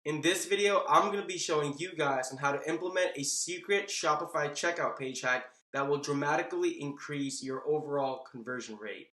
In this video, I'm going to be showing you guys on how to implement a secret Shopify checkout page hack that will dramatically increase your overall conversion rate.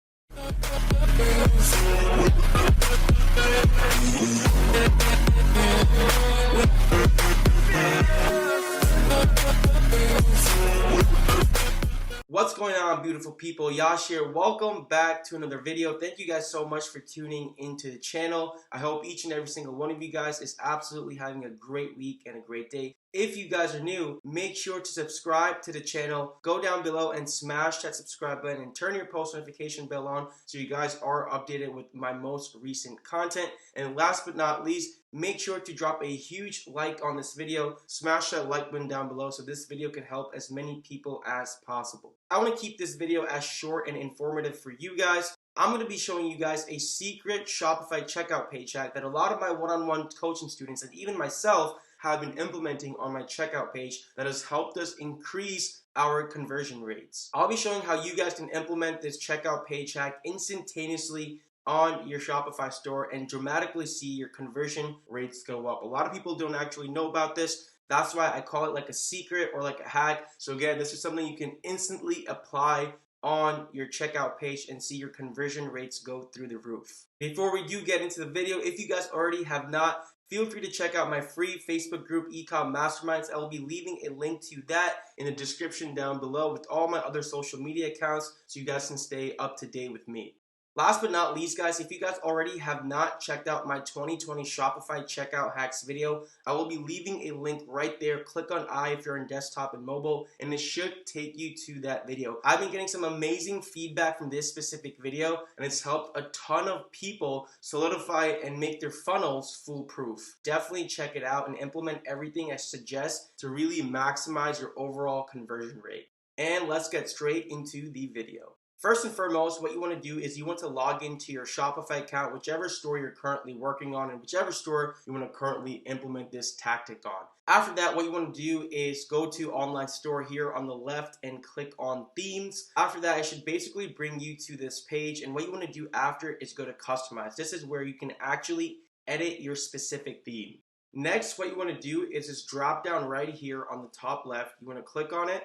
What's going on, beautiful people? Yash here. Welcome back to another video. Thank you guys so much for tuning into the channel. I hope each and every single one of you guys is absolutely having a great week and a great day. If you guys are new, make sure to subscribe to the channel. Go down below and smash that subscribe button and turn your post notification bell on so you guys are updated with my most recent content. And last but not least, make sure to drop a huge like on this video. Smash that like button down below so this video can help as many people as possible. I want to keep this video as short and informative for you guys. I'm going to be showing you guys a secret Shopify checkout page hack that a lot of my one-on-one coaching students and even myself have been implementing on my checkout page that has helped us increase our conversion rates. I'll be showing how you guys can implement this checkout page hack instantaneously on your Shopify store and dramatically see your conversion rates go up. A lot of people don't actually know about this. That's why I call it like a secret or like a hack. So again, this is something you can instantly apply on your checkout page and see your conversion rates go through the roof. Before we do get into the video, if you guys already have not, feel free to check out my free Facebook group, Ecom Masterminds. I will be leaving a link to that in the description down below with all my other social media accounts so you guys can stay up to date with me. Last but not least, guys, if you guys already have not checked out my 2020 Shopify checkout hacks video, I will be leaving a link right there. Click on I if you're on desktop and mobile, and it should take you to that video. I've been getting some amazing feedback from this specific video, and it's helped a ton of people solidify and make their funnels foolproof. Definitely check it out and implement everything I suggest to really maximize your overall conversion rate. And let's get straight into the video. First and foremost, what you want to do is you want to log into your Shopify account, whichever store you're currently working on and whichever store you want to currently implement this tactic on. After that, what you want to do is go to online store here on the left and click on themes. After that, it should basically bring you to this page, and what you want to do after is go to customize. This is where you can actually edit your specific theme. Next, what you want to do is just drop down right here on the top left. You want to click on it,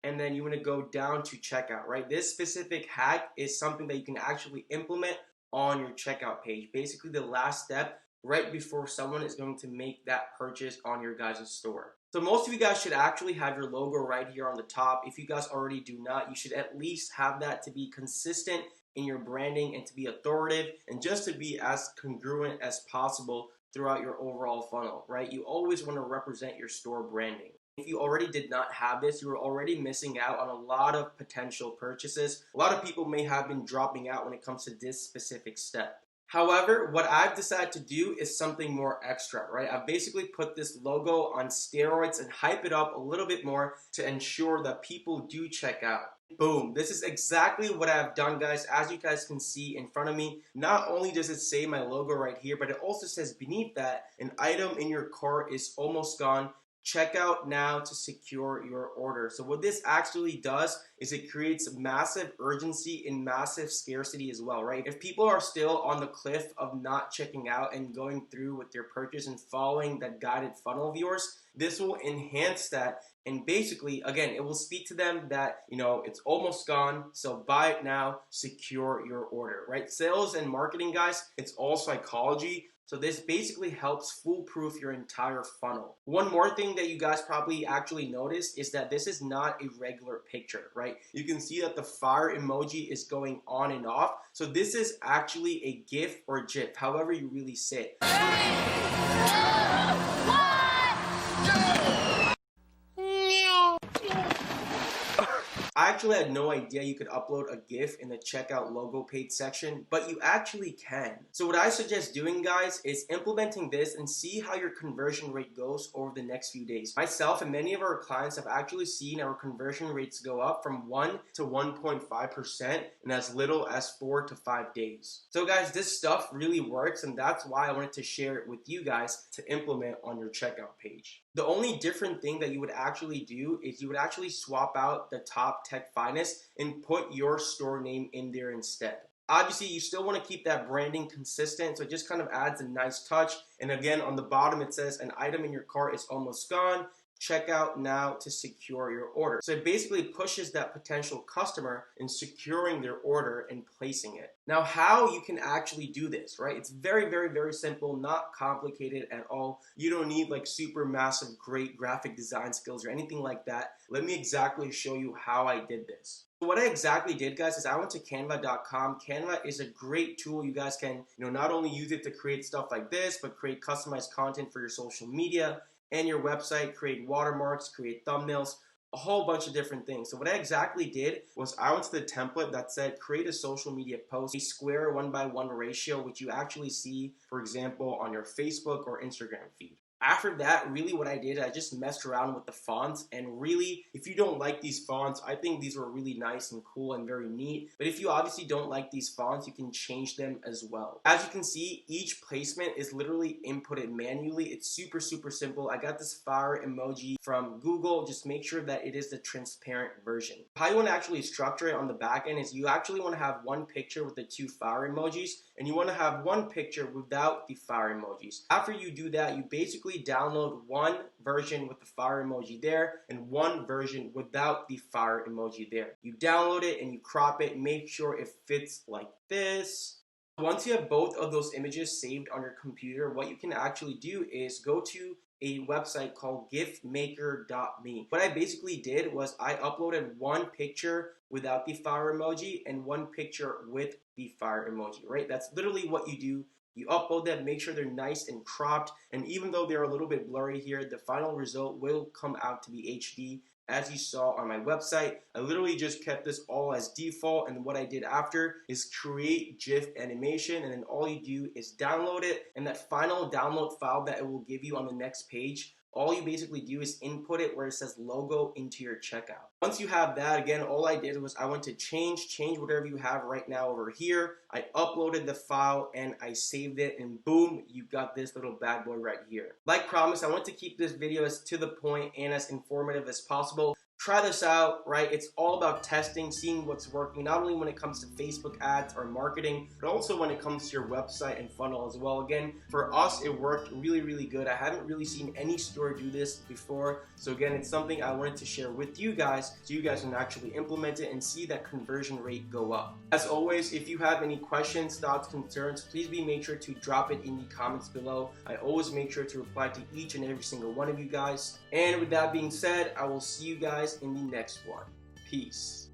and then you want to go down to checkout, right? This specific hack is something that you can actually implement on your checkout page. Basically the last step right before someone is going to make that purchase on your guys' store. So most of you guys should actually have your logo right here on the top. If you guys already do not, you should at least have that to be consistent in your branding and to be authoritative and just to be as congruent as possible throughout your overall funnel, right? You always want to represent your store branding. If you already did not have this, you were already missing out on a lot of potential purchases. A lot of people may have been dropping out when it comes to this specific step. However, what I've decided to do is something more extra, right? I've basically put this logo on steroids and hype it up a little bit more to ensure that people do check out. Boom. This is exactly what I've done, guys. As you guys can see in front of me, not only does it say my logo right here, but it also says beneath that, an item in your cart is almost gone. Check out now to secure your order. So what this actually does is it creates massive urgency and massive scarcity as well, right? If people are still on the cliff of not checking out and going through with their purchase and following that guided funnel of yours, this will enhance that. And basically, again, it will speak to them that, it's almost gone. So buy it now, secure your order, right? Sales and marketing, guys, it's all psychology. So this basically helps foolproof your entire funnel. One more thing that you guys probably actually noticed is that this is not a regular picture, right? You can see that the fire emoji is going on and off. So this is actually a GIF or GIF, however you really say it. I actually had no idea you could upload a GIF in the checkout logo page section, but you actually can. So what I suggest doing, guys, is implementing this and see how your conversion rate goes over the next few days. Myself and many of our clients have actually seen our conversion rates go up from 1 to 1.5% in as little as 4 to 5 days. So guys, this stuff really works, and that's why I wanted to share it with you guys to implement on your checkout page. The only different thing that you would actually do is you would actually swap out the top tech finest and put your store name in there instead. Obviously, you still want to keep that branding consistent, so it just kind of adds a nice touch. And again, on the bottom, it says an item in your cart is almost gone. Check out now to secure your order. So it basically pushes that potential customer in securing their order and placing it. Now, how you can actually do this, right? It's very, very, very simple, not complicated at all. You don't need like super massive, great graphic design skills or anything like that. Let me exactly show you how I did this. So what I exactly did, guys, is I went to canva.com. Canva is a great tool. You guys can, not only use it to create stuff like this, but create customized content for your social media and your website, create watermarks, create thumbnails, a whole bunch of different things. So what I exactly did was I went to the template that said create a social media post, a square 1:1 ratio, which you actually see, for example, on your Facebook or Instagram feed. After that, really what I did, I just messed around with the fonts, and really, if you don't like these fonts, I think these were really nice and cool and very neat. But if you obviously don't like these fonts, you can change them as well. As you can see, each placement is literally inputted manually. It's super, super simple. I got this fire emoji from Google. Just make sure that it is the transparent version. How you want to actually structure it on the back end is you actually want to have one picture with the 2 fire emojis, and you want to have one picture without the fire emojis. After you do that, you basically download one version with the fire emoji there and one version without the fire emoji there. You download it and you crop it, make sure it fits like this. Once you have both of those images saved on your computer, what you can actually do is go to a website called giftmaker.me. What I basically did was I uploaded one picture without the fire emoji and one picture with the fire emoji, right? That's literally what you do. You upload them, make sure they're nice and cropped, and even though they're a little bit blurry here, the final result will come out to be HD. As you saw on my website, I literally just kept this all as default, and what I did after is create GIF animation, and then all you do is download it, and that final download file that it will give you on the next page, all you basically do is input it where it says logo into your checkout. Once you have that, again, all I did was I went to change whatever you have right now over here. I uploaded the file and I saved it, and boom, you got this little bad boy right here. Like promised, I want to keep this video as to the point and as informative as possible. Try this out, right? It's all about testing, seeing what's working, not only when it comes to Facebook ads or marketing, but also when it comes to your website and funnel as well. Again, for us, it worked really, really good. I haven't really seen any store do this before. So again, it's something I wanted to share with you guys so you guys can actually implement it and see that conversion rate go up. As always, if you have any questions, thoughts, concerns, please make sure to drop it in the comments below. I always make sure to reply to each and every single one of you guys. And with that being said, I will see you guys in the next one. Peace.